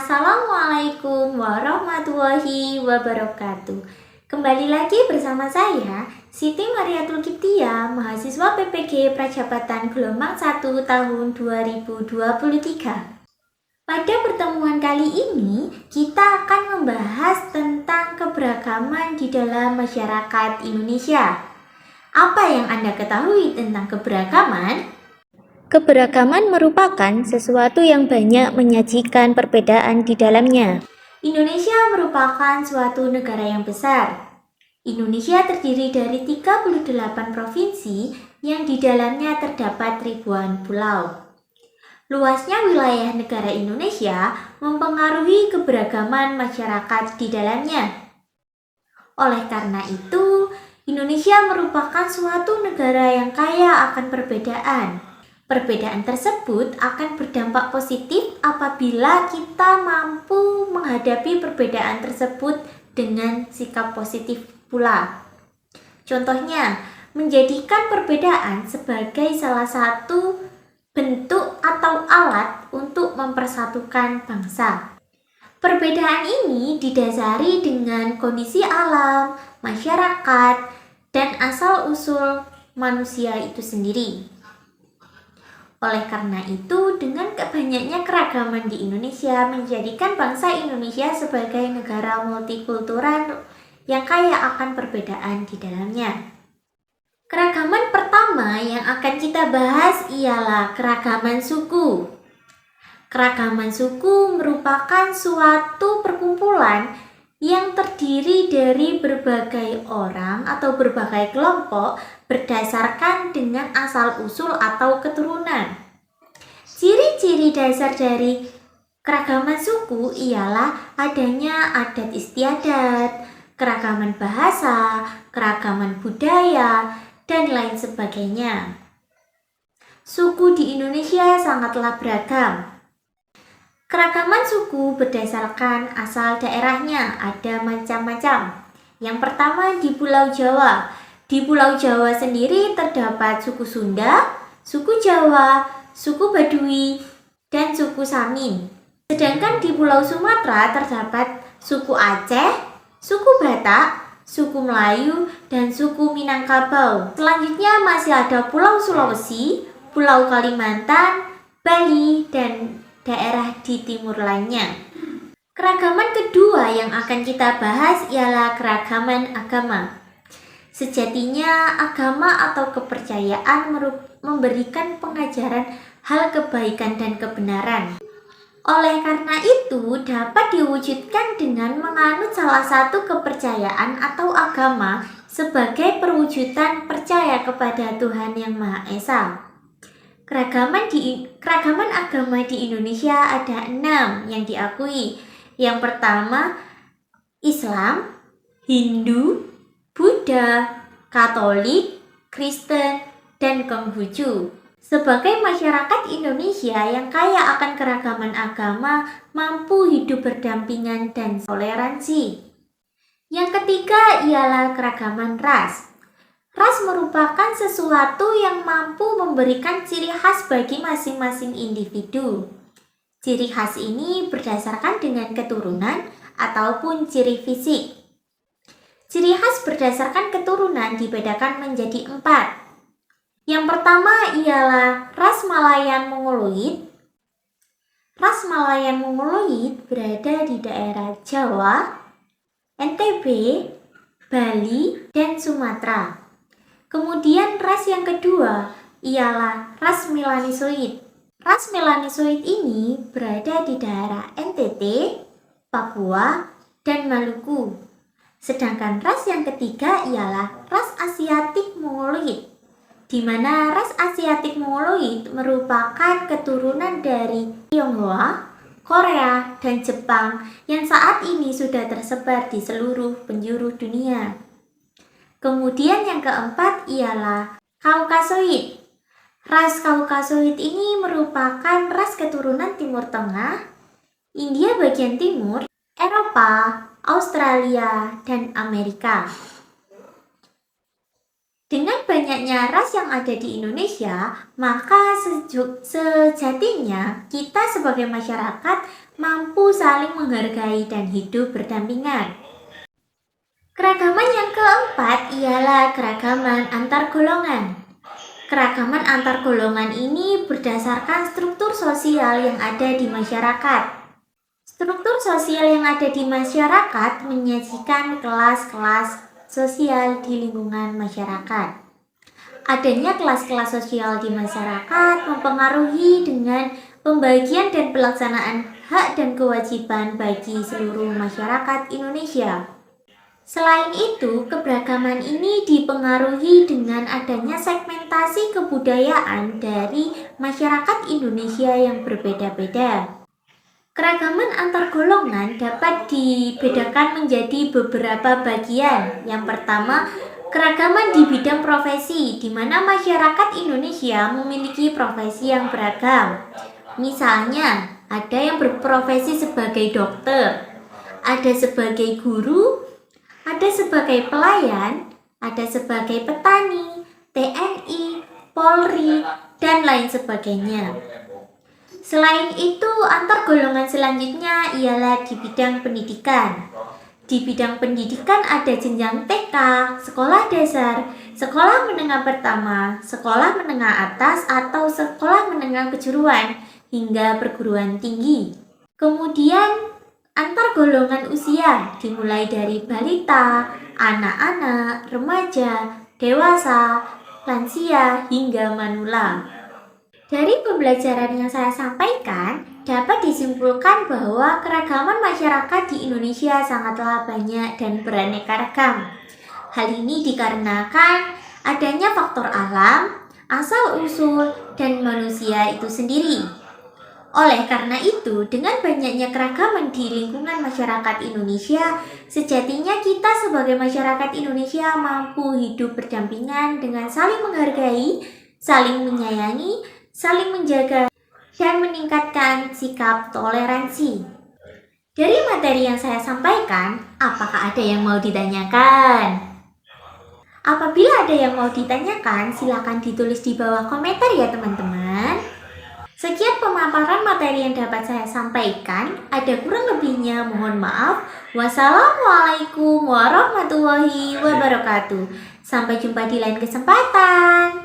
Assalamualaikum warahmatullahi wabarakatuh. Kembali lagi bersama saya, Siti Mariatul Kiptia, mahasiswa PPG Prajabatan Gelombang 1 tahun 2023. Pada pertemuan kali ini, kita akan membahas tentang keberagaman di dalam masyarakat Indonesia. Apa yang Anda ketahui tentang keberagaman? Keberagaman merupakan sesuatu yang banyak menyajikan perbedaan di dalamnya. Indonesia merupakan suatu negara yang besar. Indonesia terdiri dari 38 provinsi yang di dalamnya terdapat ribuan pulau. Luasnya wilayah negara Indonesia mempengaruhi keberagaman masyarakat di dalamnya. Oleh karena itu, Indonesia merupakan suatu negara yang kaya akan perbedaan. Perbedaan tersebut akan berdampak positif apabila kita mampu menghadapi perbedaan tersebut dengan sikap positif pula. Contohnya, menjadikan perbedaan sebagai salah satu bentuk atau alat untuk mempersatukan bangsa. Perbedaan ini didasari dengan kondisi alam, masyarakat, dan asal-usul manusia itu sendiri. Oleh karena itu, dengan banyaknya keragaman di Indonesia menjadikan bangsa Indonesia sebagai negara multikultural yang kaya akan perbedaan di dalamnya. Keragaman pertama yang akan kita bahas ialah keragaman suku. Keragaman suku merupakan suatu perkumpulan yang terdiri dari berbagai orang atau berbagai kelompok berdasarkan dengan asal-usul atau keturunan. Ciri-ciri dasar dari keragaman suku ialah adanya adat istiadat, keragaman bahasa, keragaman budaya, dan lain sebagainya. Suku di Indonesia sangatlah beragam. Keragaman suku berdasarkan asal daerahnya ada macam-macam. Yang pertama di Pulau Jawa. Di Pulau Jawa sendiri terdapat suku Sunda, suku Jawa, suku Baduy, dan suku Samin. Sedangkan di Pulau Sumatera terdapat suku Aceh, suku Batak, suku Melayu, dan suku Minangkabau. Selanjutnya masih ada Pulau Sulawesi, Pulau Kalimantan, Bali, dan daerah di timur lainnya. Keragaman kedua yang akan kita bahas ialah keragaman agama. Sejatinya agama atau kepercayaan memberikan pengajaran hal kebaikan dan kebenaran. Oleh karena itu, dapat diwujudkan dengan menganut salah satu kepercayaan atau agama sebagai perwujudan percaya kepada Tuhan Yang Maha Esa. Keragaman agama di Indonesia ada 6 yang diakui. Yang pertama, Islam, Hindu, Buddha, Katolik, Kristen, dan Konghucu. Sebagai masyarakat Indonesia yang kaya akan keragaman agama, mampu hidup berdampingan dan toleransi. Yang ketiga ialah keragaman ras. Ras merupakan sesuatu yang mampu memberikan ciri khas bagi masing-masing individu. Ciri khas ini berdasarkan dengan keturunan ataupun ciri fisik. Ciri khas berdasarkan keturunan dibedakan menjadi 4. Yang pertama ialah ras Malayan Mongoloid. Ras Malayan Mongoloid berada di daerah Jawa, NTB, Bali, dan Sumatera. Kemudian ras yang kedua ialah ras Melanisoid. Ras Melanisoid ini berada di daerah NTT, Papua, dan Maluku. Sedangkan ras yang ketiga ialah ras Asiatik Mongoloid, di mana ras Asiatik Mongoloid merupakan keturunan dari Tionghoa, Korea, dan Jepang yang saat ini sudah tersebar di seluruh penjuru dunia. Kemudian yang keempat ialah Kaukasoid. Ras Kaukasoid ini merupakan ras keturunan Timur Tengah, India bagian timur, Eropa, Australia, dan Amerika. Dengan banyaknya ras yang ada di Indonesia, maka sejatinya kita sebagai masyarakat mampu saling menghargai dan hidup berdampingan. Keragaman yang keempat ialah keragaman antar golongan. Keragaman antar golongan ini berdasarkan struktur sosial yang ada di masyarakat. Struktur sosial yang ada di masyarakat menyajikan kelas-kelas sosial di lingkungan masyarakat. Adanya kelas-kelas sosial di masyarakat mempengaruhi dengan pembagian dan pelaksanaan hak dan kewajiban bagi seluruh masyarakat Indonesia. Selain itu, keberagaman ini dipengaruhi dengan adanya segmentasi kebudayaan dari masyarakat Indonesia yang berbeda-beda. Keragaman antar golongan dapat dibedakan menjadi beberapa bagian. Yang pertama, keragaman di bidang profesi, di mana masyarakat Indonesia memiliki profesi yang beragam. Misalnya, ada yang berprofesi sebagai dokter, ada sebagai guru, ada sebagai pelayan, ada sebagai petani, TNI, Polri, dan lain sebagainya. Selain itu, antar golongan selanjutnya ialah di bidang pendidikan. Di bidang pendidikan ada jenjang TK, sekolah dasar, sekolah menengah pertama, sekolah menengah atas atau sekolah menengah kejuruan, hingga perguruan tinggi. Kemudian, antar golongan usia dimulai dari balita, anak-anak, remaja, dewasa, lansia, hingga manula. Dari pembelajaran yang saya sampaikan, dapat disimpulkan bahwa keragaman masyarakat di Indonesia sangatlah banyak dan beraneka ragam. Hal ini dikarenakan adanya faktor alam, asal-usul, dan manusia itu sendiri. Oleh karena itu, dengan banyaknya keragaman di lingkungan masyarakat Indonesia, sejatinya kita sebagai masyarakat Indonesia mampu hidup berdampingan dengan saling menghargai, saling menyayangi, saling menjaga, dan meningkatkan sikap toleransi. Dari materi yang saya sampaikan, apakah ada yang mau ditanyakan? Apabila ada yang mau ditanyakan, silakan ditulis di bawah komentar ya teman-teman. Sekian pemaparan materi yang dapat saya sampaikan. Ada kurang lebihnya mohon maaf. Wassalamualaikum warahmatullahi wabarakatuh. Sampai jumpa di lain kesempatan.